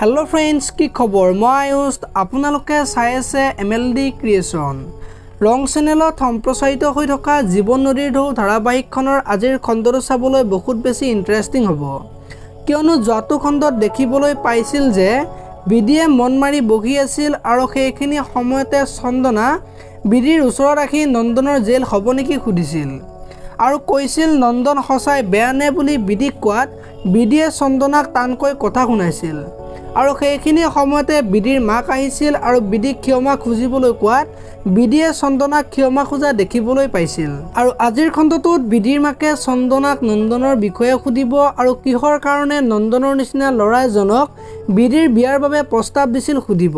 Hello friends की खबर मैं आयुष आपनालोके चाই আছে MLD क्रिएशन रং चेनेলত सम्प्रचारित হৈ থকা জীৱন নদীৰ ঢৌ ধাৰাবাহিকখনৰ আজিৰ খণ্ডটো চাবলৈ বহুত বেছি ইন্টাৰেষ্টিং হ'ব কিয়নো যোৱাটো খণ্ডত দেখিবলৈ পাইছিল যে বিডিয়ে মন মাৰি বহি আছিল আৰু সেইখিনি সময়তে চন্দনা বিডিৰ ওচৰত ৰাখি নন্দনৰ জেল হ'ব নেকি সুধিছিল আৰু কৈছিল নন্দন সঁচাই বেয়া নে বুলি বিডিক কোৱাত বিডিয়ে চন্দনাক টানকৈ কথা শুনাইছিল আৰু সেইখিনি সময়তে বিডিৰ মাক আহিছিল আৰু বিডিক ক্ষমা খুজিবলৈ কোৱাত বিডিয়ে চন্দনাক ক্ষমা খোজা দেখিবলৈ পাইছিল আৰু আজিৰ খণ্ডটোত বিডিৰ মাকে চন্দনাক নন্দনৰ বিষয়ে সুধিব আৰু কিহৰ কাৰণে নন্দনৰ নিচিনা ল'ৰাজনক বিডিৰ বিয়াৰ বাবে প্ৰস্তাৱ দিছিল সুধিব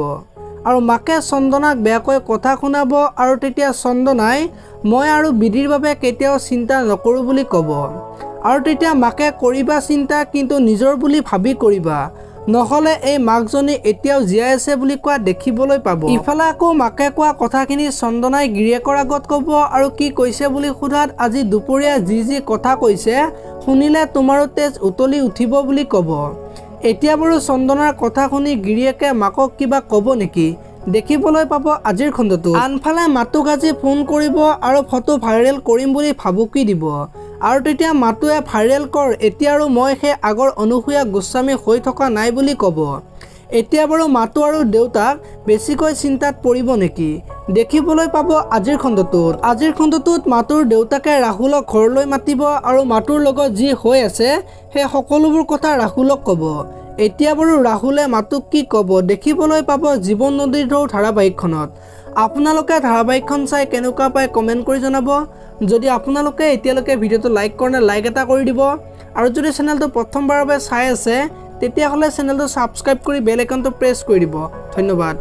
আৰু মাকে চন্দনাক বেয়াকৈ কথা শুনাব আৰু তেতিয়া চন্দনাই মই আৰু বিডিৰ বাবে কেতিয়াও চিন্তা নকৰো বুলি ক'ব আৰু তেতিয়া মাকে কৰিবা চিন্তা কিন্তু নিজৰ বুলি ভাবি কৰিবা নহলে এই মাকজনী এতিয়াও জীয়াই আছে বুলি কোৱা দেখিবলৈ পাব ইফালে আকৌ মাকে কোৱা কথাখিনি চন্দনাই গিৰিয়েকৰ আগত ক'ব আৰু কি কৈছে বুলি সোধাত আজি দুপৰীয়া যি কথা কৈছে শুনিলে তোমাৰো তেজ উতলি উঠিব বুলি ক'ব এতিয়া বাৰু চন্দনাৰ কথা শুনি গিৰিয়েকে মাকক কিবা ক'ব নেকি দেখিবলৈ পাব আজিৰ খণ্ডটো আনফালে মাতুক আজি ফোন কৰিব আৰু ফটো ভাইৰেল কৰিম বুলি ভাবুকি দিব আৰু তেতিয়া মাতুৱে ভাইৰেল কৰ এতিয়া আৰু মই সেই আগৰ অনুসূয়া গোস্বামী হৈ থকা নাই বুলি ক'ব এতিয়া বাৰু মাতু আৰু দেউতাক বেছিকৈ চিন্তাত পৰিব নেকি দেখিবলৈ পাব আজিৰ খণ্ডটোত মাতুৰ দেউতাকে ৰাহুলক ঘৰলৈ মাতিব আৰু মাতুৰ লগত যি হৈ আছে সেই সকলোবোৰ কথা ৰাহুলক ক'ব এতিয়া বাৰু ৰাহুলে মাতুক কি ক'ব দেখিবলৈ পাব জীৱন নদীৰ ঢৌ ধাৰাবাহিকখনত আপোনালোকে ধাৰাবাহিকখন চাই কেনেকুৱা পায় কমেণ্ট কৰি জনাব যদি আপোনালোকে এতিয়ালৈকে ভিডিঅ'টো লাইক কৰা নাই লাইক এটা কৰি দিব আৰু যদি চেনেলটো প্ৰথমবাৰৰ বাবে চাই আছে তেতিয়াহ'লে চেনেলটো ছাবস্ক্ৰাইব কৰি বেল আইকনটো প্ৰেছ কৰি দিব ধন্যবাদ।